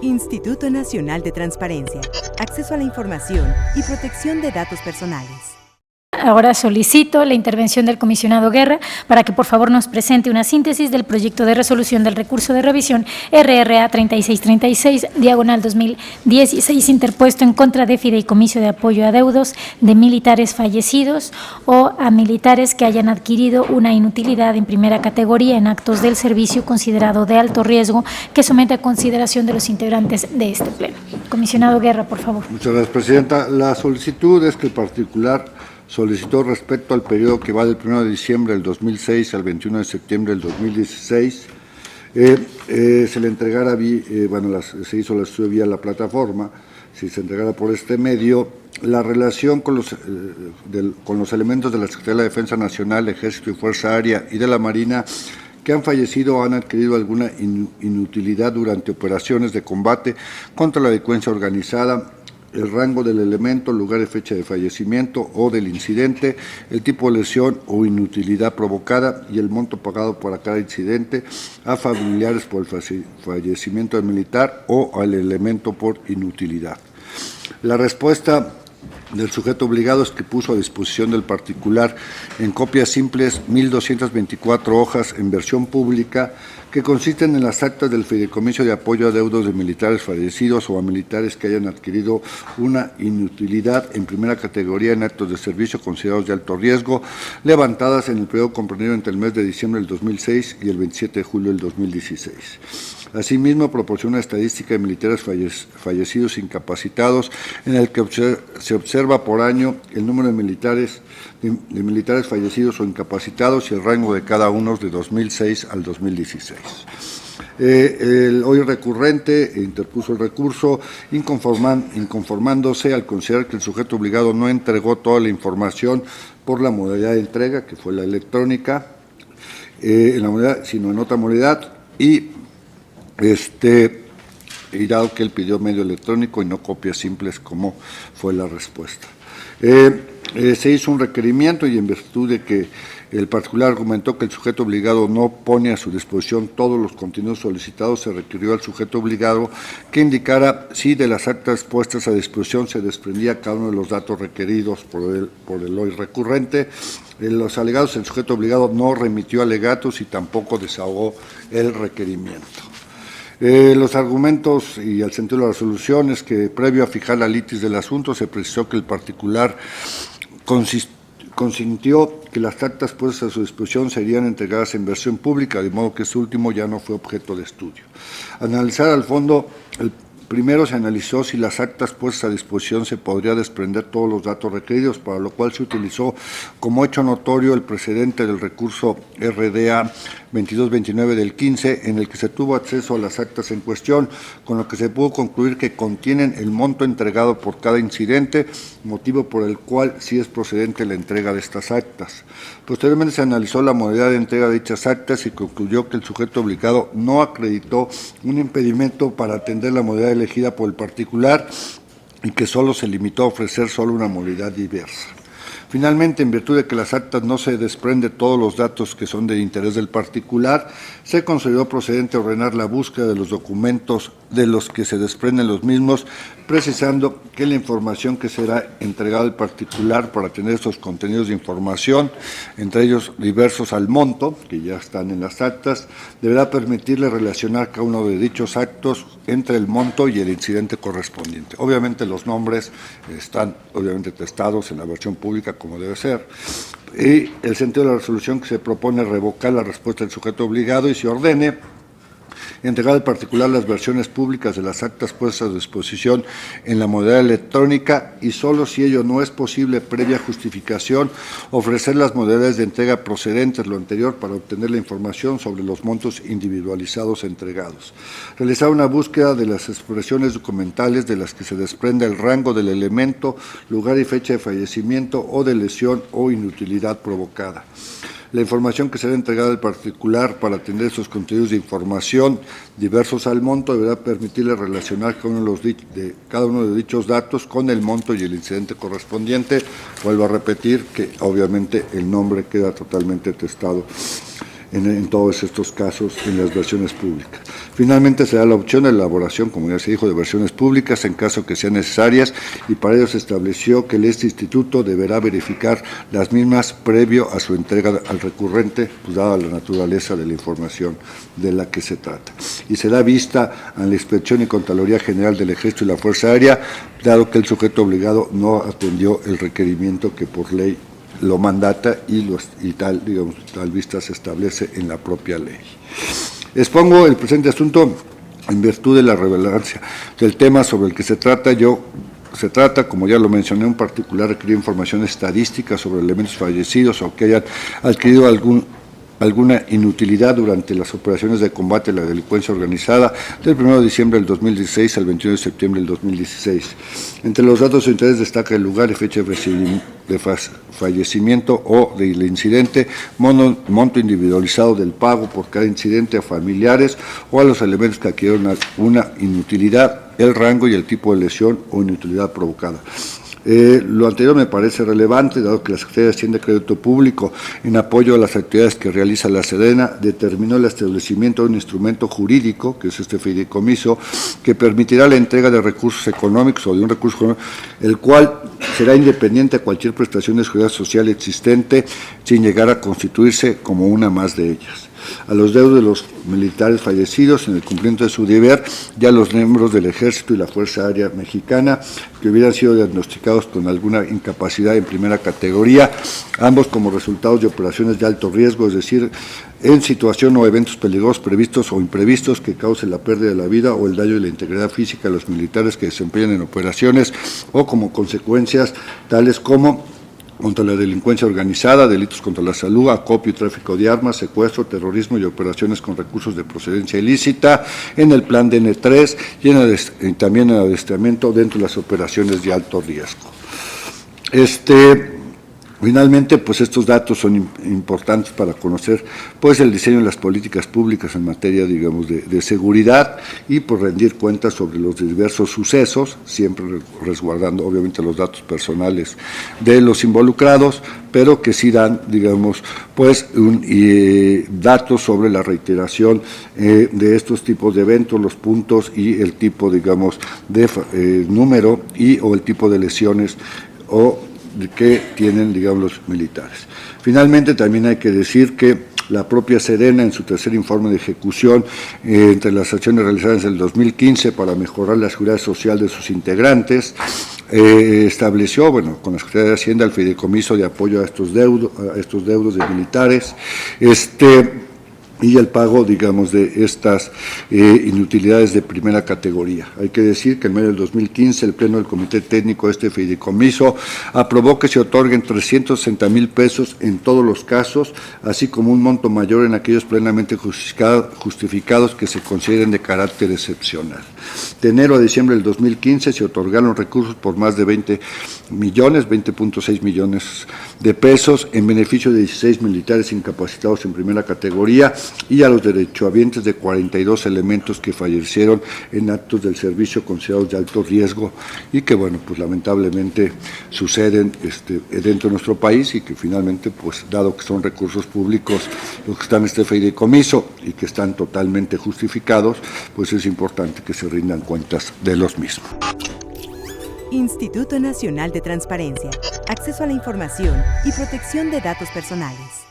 Instituto Nacional de Transparencia, Acceso a la Información y Protección de Datos Personales. Ahora solicito la intervención del comisionado Guerra para que por favor nos presente una síntesis del proyecto de resolución del recurso de revisión RRA 3636/2016 interpuesto en contra de fideicomiso de apoyo a deudos de militares fallecidos o a militares que hayan adquirido una inutilidad en primera categoría en actos del servicio considerado de alto riesgo, que somete a consideración de los integrantes de este pleno. Comisionado Guerra, por favor. Muchas gracias, Presidenta. La solicitud es que el particular solicitó respecto al periodo que va del 1 de diciembre del 2006 al 21 de septiembre del 2016, se le entregara, se hizo la estudio vía la plataforma, si se entregara por este medio, la relación con los elementos de la Secretaría de la Defensa Nacional, Ejército y Fuerza Aérea y de la Marina que han fallecido o han adquirido alguna inutilidad durante operaciones de combate contra la delincuencia organizada, el rango del elemento, lugar y fecha de fallecimiento o del incidente, el tipo de lesión o inutilidad provocada y el monto pagado por cada incidente a familiares por el fallecimiento del militar o al elemento por inutilidad. La respuesta del sujeto obligado es que puso a disposición del particular en copias simples 1.224 hojas en versión pública que consisten en las actas del fideicomiso de apoyo a deudos de militares fallecidos o a militares que hayan adquirido una inutilidad en primera categoría en actos de servicio considerados de alto riesgo, levantadas en el periodo comprendido entre el mes de diciembre del 2006 y el 27 de julio del 2016. Asimismo, proporciona estadística de militares fallecidos incapacitados, en el que se observa por año el número de militares fallecidos o incapacitados y el rango de cada uno de 2006 al 2016. El hoy recurrente interpuso el recurso inconformándose al considerar que el sujeto obligado no entregó toda la información por la modalidad de entrega, que fue la electrónica, sino en otra modalidad, y dado que él pidió medio electrónico y no copias simples, como fue la respuesta. Se hizo un requerimiento y en virtud de que el particular argumentó que el sujeto obligado no pone a su disposición todos los contenidos solicitados, se requirió al sujeto obligado que indicara si de las actas puestas a disposición se desprendía cada uno de los datos requeridos por el hoy recurrente. En los alegados, el sujeto obligado no remitió alegatos y tampoco desahogó el requerimiento. Los argumentos y el sentido de la resolución es que, previo a fijar la litis del asunto, se precisó que el particular consintió que las actas puestas a su disposición serían entregadas en versión pública, de modo que este último ya no fue objeto de estudio. Analizar al fondo, primero se analizó si las actas puestas a disposición se podría desprender todos los datos requeridos, para lo cual se utilizó como hecho notorio el precedente del recurso RDA 2229 del 15, en el que se tuvo acceso a las actas en cuestión, con lo que se pudo concluir que contienen el monto entregado por cada incidente, motivo por el cual sí es procedente la entrega de estas actas. Posteriormente se analizó la modalidad de entrega de dichas actas y concluyó que el sujeto obligado no acreditó un impedimento para atender la modalidad elegida por el particular y que solo se limitó a ofrecer solo una modalidad diversa. Finalmente, en virtud de que las actas no se desprende todos los datos que son de interés del particular, se consideró procedente ordenar la búsqueda de los documentos de los que se desprenden los mismos, precisando que la información que será entregada al particular para tener estos contenidos de información, entre ellos diversos al monto, que ya están en las actas, deberá permitirle relacionar cada uno de dichos actos entre el monto y el incidente correspondiente. Obviamente los nombres están testados en la versión pública como debe ser. Y el sentido de la resolución que se propone revocar la respuesta del sujeto obligado y se ordene entregar al particular las versiones públicas de las actas puestas a disposición en la modalidad electrónica y solo si ello no es posible previa justificación, ofrecer las modalidades de entrega procedentes lo anterior para obtener la información sobre los montos individualizados entregados. Realizar una búsqueda de las expresiones documentales de las que se desprende el rango del elemento, lugar y fecha de fallecimiento o de lesión o inutilidad provocada. La información que será entregada al particular para atender esos contenidos de información diversos al monto deberá permitirle relacionar cada uno de dichos datos con el monto y el incidente correspondiente. Vuelvo a repetir que obviamente el nombre queda totalmente testado en todos estos casos en las versiones públicas. Finalmente se da la opción de elaboración, como ya se dijo, de versiones públicas en caso que sean necesarias, y para ello se estableció que este instituto deberá verificar las mismas previo a su entrega al recurrente, pues dada la naturaleza de la información de la que se trata. Y se da vista a la Inspección y Contraloría General del Ejército y la Fuerza Aérea, dado que el sujeto obligado no atendió el requerimiento que por ley lo mandata y tal vista se establece en la propia ley. Expongo el presente asunto en virtud de la relevancia del tema sobre el que se trata. Se trata, como ya lo mencioné, en particular requerir información estadística sobre elementos fallecidos o que hayan adquirido alguna inutilidad durante las operaciones de combate a la delincuencia organizada del 1 de diciembre del 2016 al 21 de septiembre del 2016. Entre los datos de interés destaca el lugar y fecha de fallecimiento o del incidente, monto individualizado del pago por cada incidente a familiares o a los elementos que adquirieron una inutilidad, el rango y el tipo de lesión o inutilidad provocada. Lo anterior me parece relevante, dado que la Secretaría de Hacienda y Crédito Público, en apoyo a las actividades que realiza la Sedena, determinó el establecimiento de un instrumento jurídico, que es este fideicomiso, que permitirá la entrega de recursos económicos o de un recurso económico, el cual será independiente a cualquier prestación de seguridad social existente, sin llegar a constituirse como una más de ellas. A los deudos de los militares fallecidos en el cumplimiento de su deber, ya los miembros del Ejército y la Fuerza Aérea Mexicana que hubieran sido diagnosticados con alguna incapacidad en primera categoría, ambos como resultados de operaciones de alto riesgo, es decir, en situación o eventos peligrosos previstos o imprevistos que causen la pérdida de la vida o el daño de la integridad física de los militares que desempeñan en operaciones, o como consecuencias tales como contra la delincuencia organizada, delitos contra la salud, acopio y tráfico de armas, secuestro, terrorismo y operaciones con recursos de procedencia ilícita, en el plan DN3 y también en el adiestramiento dentro de las operaciones de alto riesgo. Finalmente, pues estos datos son importantes para conocer pues el diseño de las políticas públicas en materia, digamos, de seguridad y por rendir cuentas sobre los diversos sucesos, siempre resguardando obviamente los datos personales de los involucrados, pero que sí dan, digamos, pues datos sobre la reiteración de estos tipos de eventos, los puntos y el tipo, digamos, de número o el tipo de lesiones que tienen, digamos, los militares. Finalmente, también hay que decir que la propia Sedena, en su tercer informe de ejecución, entre las acciones realizadas en el 2015 para mejorar la seguridad social de sus integrantes, estableció, con la Secretaría de Hacienda, el fideicomiso de apoyo a estos deudos de militares, y el pago, digamos, de estas inutilidades de primera categoría. Hay que decir que en medio del 2015 el Pleno del Comité Técnico de este fideicomiso aprobó que se otorguen 360,000 pesos en todos los casos, así como un monto mayor en aquellos plenamente justificados que se consideren de carácter excepcional. De enero a diciembre del 2015 se otorgaron recursos por más de 20.6 millones de pesos en beneficio de 16 militares incapacitados en primera categoría y a los derechohabientes de 42 elementos que fallecieron en actos del servicio considerados de alto riesgo y que, pues lamentablemente suceden dentro de nuestro país y que finalmente, pues dado que son recursos públicos los que están en este fideicomiso y que están totalmente justificados, pues es importante que se rindan cuentas de los mismos. Instituto Nacional de Transparencia, Acceso a la Información y Protección de Datos Personales.